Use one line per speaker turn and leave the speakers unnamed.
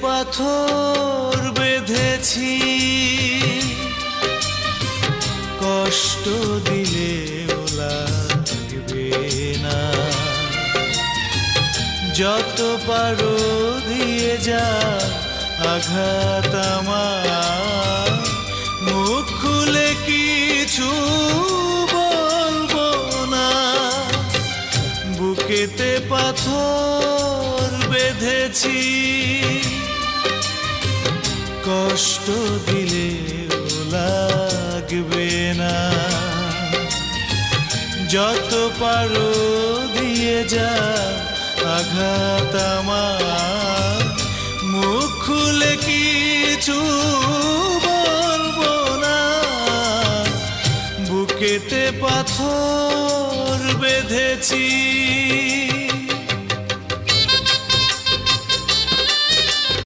পাথর বেঁধেছি, কষ্ট দিলে লাগবে না। যত পারো দিয়ে যা আঘাত আমার, মুখ খুলে কিছু বলবো না। বুকেতে পাথর বেঁধেছি, কষ্ট দিলে লাগবে না। যত পারো দিয়ে যা আঘাত আমার, মুখ খুলে কিছু বলবো না। বুকেতে পাথর বেঁধেছি।